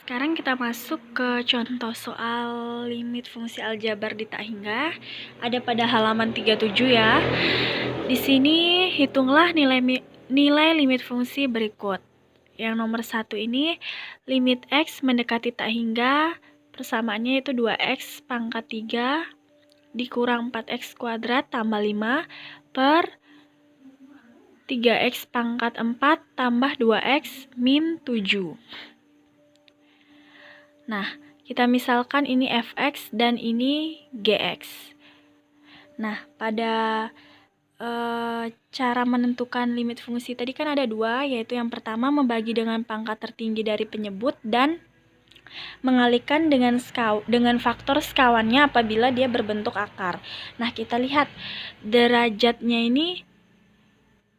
Sekarang kita masuk ke contoh soal limit fungsi aljabar di tak hingga. Ada pada halaman 37 ya. Di sini hitunglah nilai limit fungsi berikut. Yang nomor 1 ini limit X mendekati tak hingga, persamaannya itu 2X pangkat 3 dikurang 4X kuadrat tambah 5 per 3X pangkat 4 tambah 2X min 7. Nah, kita misalkan ini fx dan ini gx. Nah, pada cara menentukan limit fungsi tadi kan ada dua, yaitu yang pertama membagi dengan pangkat tertinggi dari penyebut dan mengalihkan dengan faktor sekawannya apabila dia berbentuk akar. Nah, kita lihat derajatnya ini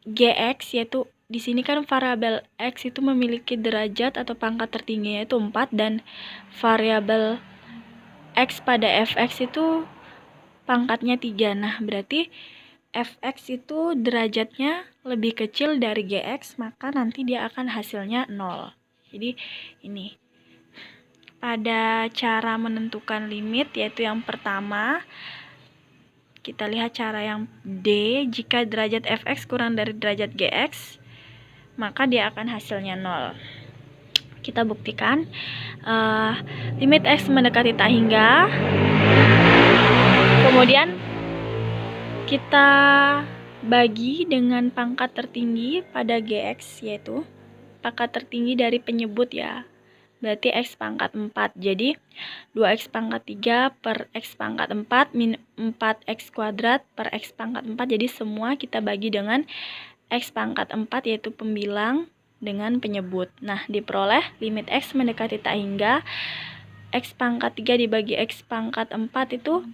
gx, yaitu di sini kan variabel x itu memiliki derajat atau pangkat tertingginya itu 4 dan variabel x pada fx itu pangkatnya 3. Nah, berarti fx itu derajatnya lebih kecil dari gx, maka nanti dia akan hasilnya 0. Jadi ini pada cara menentukan limit, yaitu yang pertama kita lihat cara yang D. Jika derajat fx kurang dari derajat gx, maka dia akan hasilnya 0. Kita buktikan. Limit x mendekati tak hingga. Kemudian kita bagi dengan pangkat tertinggi pada gx, yaitu pangkat tertinggi dari penyebut ya. Berarti x pangkat 4. Jadi 2x pangkat 3 per x pangkat 4 min 4x kuadrat per x pangkat 4. Jadi semua kita bagi dengan x pangkat 4, yaitu pembilang dengan penyebut. Nah, diperoleh limit x mendekati tak hingga. X pangkat 3 dibagi x pangkat 4 itu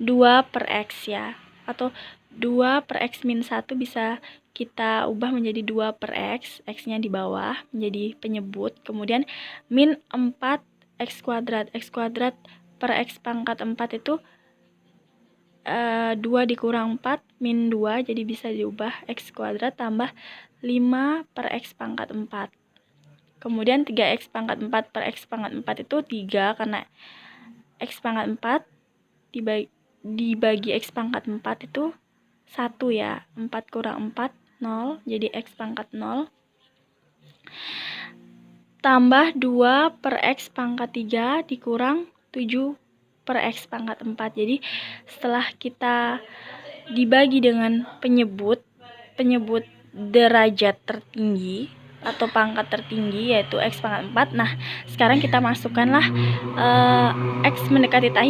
2 per x ya. Atau 2 per x min 1 bisa kita ubah menjadi 2 per x. X-nya di bawah menjadi penyebut. Kemudian min 4 x kuadrat. X kuadrat per x pangkat 4 itu 2 dikurang 4 min 2, jadi bisa diubah x kuadrat tambah 5 per x pangkat 4. Kemudian 3x pangkat 4 per x pangkat 4 itu 3, karena x pangkat 4 dibagi x pangkat 4 itu 1 ya. 4 kurang 4, 0, jadi x pangkat 0. Tambah 2 per x pangkat 3 dikurang 7 per x pangkat 4. Jadi setelah kita dibagi dengan penyebut derajat tertinggi atau pangkat tertinggi, yaitu x pangkat 4. Nah, sekarang kita masukkanlah x mendekati tak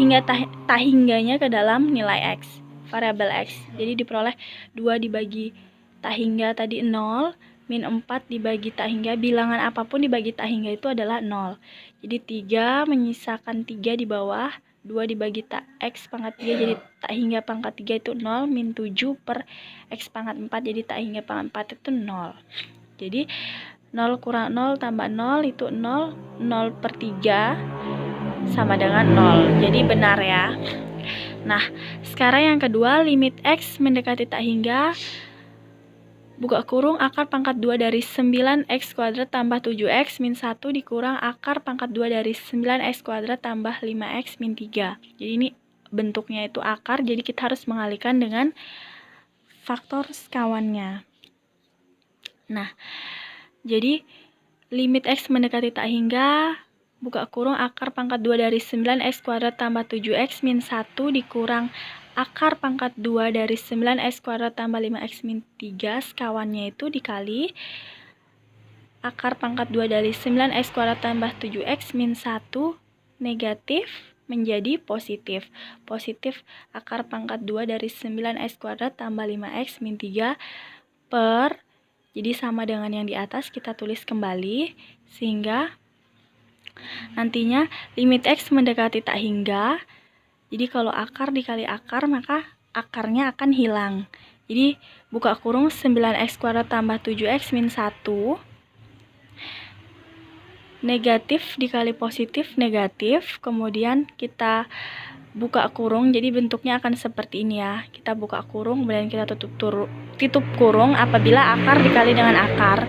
hingganya ke dalam nilai x, variabel x. Jadi diperoleh 2 dibagi tak hingga tadi 0, min 4 dibagi tak hingga, bilangan apapun dibagi tak hingga itu adalah 0. Jadi 3 menyisakan 3 di bawah, 2 dibagi x pangkat 3, jadi tak hingga pangkat 3 itu 0, min 7 per x pangkat 4, jadi tak hingga pangkat 4 itu 0. Jadi 0 kurang 0 tambah 0 itu 0, 0 per 3 sama dengan 0. Jadi benar ya. Nah, sekarang yang kedua, limit x mendekati tak hingga, buka kurung, akar pangkat 2 dari 9x kuadrat tambah 7x min 1 dikurang akar pangkat 2 dari 9x kuadrat tambah 5x min 3. Jadi ini bentuknya itu akar, jadi kita harus mengalihkan dengan faktor sekawannya. Nah, jadi limit x mendekati tak hingga, buka kurung, akar pangkat 2 dari 9x kuadrat tambah 7x min 1 dikurang akar pangkat 2 dari 9x kuadrat tambah 5x min 3, sekawannya itu dikali akar pangkat 2 dari 9x kuadrat tambah 7x min 1 negatif menjadi positif. Positif akar pangkat 2 dari 9x kuadrat tambah 5x min 3 per, jadi sama dengan yang di atas, kita tulis kembali, sehingga nantinya limit x mendekati tak hingga. Jadi kalau akar dikali akar, maka akarnya akan hilang. Jadi buka kurung 9x kuadrat tambah 7x min 1. Negatif dikali positif, negatif. Kemudian kita buka kurung, jadi bentuknya akan seperti ini ya. Kita buka kurung, kemudian kita tutup kurung apabila akar dikali dengan akar.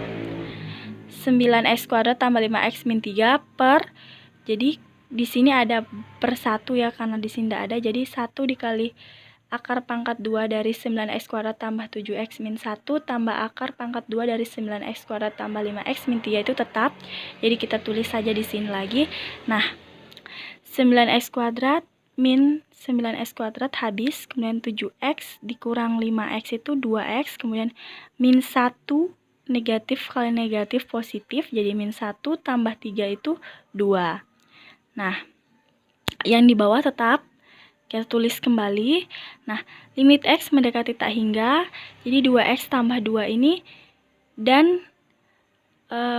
9x kuadrat tambah 5x min 3 per, jadi di sini ada per 1 ya, karena di sini tidak ada, jadi 1 dikali akar pangkat 2 dari 9x kuadrat tambah 7x min 1 tambah akar pangkat 2 dari 9x kuadrat tambah 5x min 3 itu tetap. Jadi kita tulis saja di sini lagi. Nah, 9x kuadrat min 9x kuadrat habis, kemudian 7x dikurang 5x itu 2x, kemudian min 1 negatif kali negatif positif, jadi min 1 tambah 3 itu 2. Nah, yang di bawah tetap kita tulis kembali. Nah, limit X mendekati tak hingga, jadi 2X tambah 2 ini, dan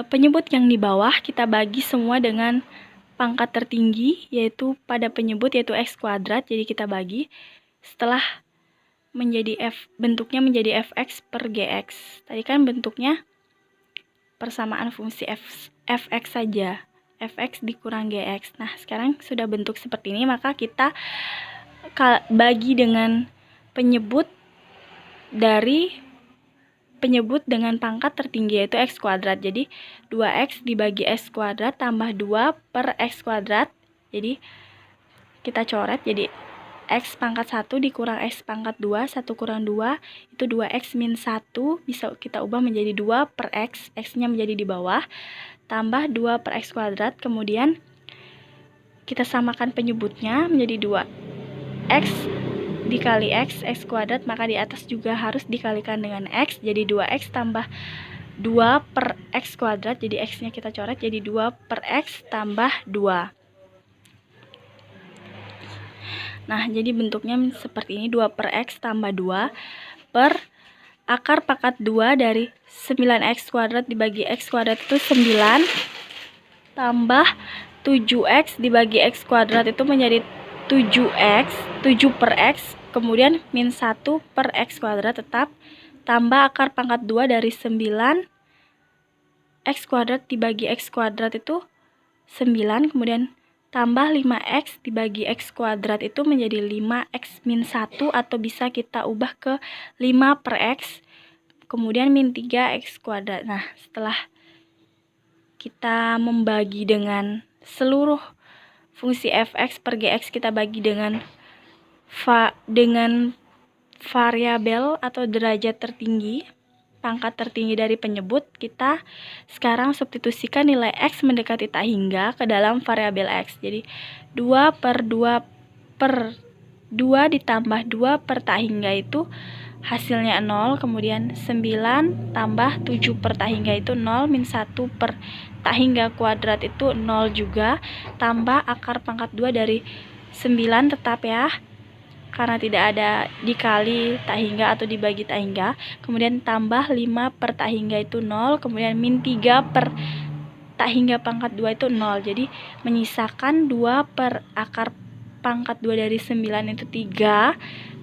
penyebut yang di bawah kita bagi semua dengan pangkat tertinggi, yaitu pada penyebut yaitu X kuadrat, jadi kita bagi. Setelah menjadi bentuknya menjadi Fx per Gx. Tadi kan bentuknya persamaan fungsi Fx saja. Fx dikurang Gx. Nah, sekarang sudah bentuk seperti ini, maka kita bagi dengan penyebut dengan pangkat tertinggi yaitu x kuadrat. Jadi 2x dibagi x kuadrat tambah 2 per x kuadrat. Jadi kita coret, jadi x pangkat 1 dikurang x pangkat 2, 1 kurang 2 itu 2x min 1, bisa kita ubah menjadi 2 per x, x-nya menjadi di bawah, tambah 2 per x kuadrat, kemudian kita samakan penyebutnya menjadi 2x dikali x kuadrat, maka di atas juga harus dikalikan dengan x, jadi 2x tambah 2 per x kuadrat, jadi x-nya kita coret jadi 2 per x tambah 2. Nah, jadi bentuknya seperti ini, 2 per x tambah 2 per akar pangkat 2 dari 9x kuadrat dibagi x kuadrat itu 9 tambah 7x dibagi x kuadrat itu menjadi 7x, 7 per x, kemudian min 1 per x kuadrat tetap, tambah akar pangkat 2 dari 9 x kuadrat dibagi x kuadrat itu 9, kemudian tambah 5x dibagi x kuadrat itu menjadi 5x min 1, atau bisa kita ubah ke 5 per x, kemudian min 3x kuadrat. Nah, setelah kita membagi dengan seluruh fungsi fx per gx, kita bagi dengan variabel atau derajat tertinggi, pangkat tertinggi dari penyebut, kita sekarang substitusikan nilai x mendekati tak hingga ke dalam variabel x. Jadi 2 per 2 ditambah 2 per tak hingga itu hasilnya 0, kemudian 9 tambah 7 per tak hingga itu 0, min 1 per tak hingga kuadrat itu 0 juga, tambah akar pangkat 2 dari 9 tetap ya, karena tidak ada dikali tak hingga atau dibagi tak hingga, kemudian tambah 5 per tak hingga itu 0, kemudian min 3 per tak hingga pangkat 2 itu 0, jadi menyisakan 2 per akar pangkat 2 dari 9 itu 3,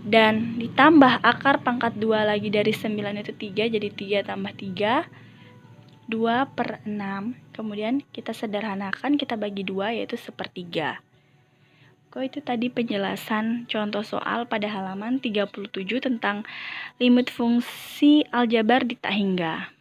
dan ditambah akar pangkat 2 lagi dari 9 itu 3, jadi 3 tambah 3, 2 per 6, kemudian kita sederhanakan, kita bagi 2 yaitu 1/3. Itu tadi penjelasan contoh soal pada halaman 37 tentang limit fungsi aljabar di tak hingga.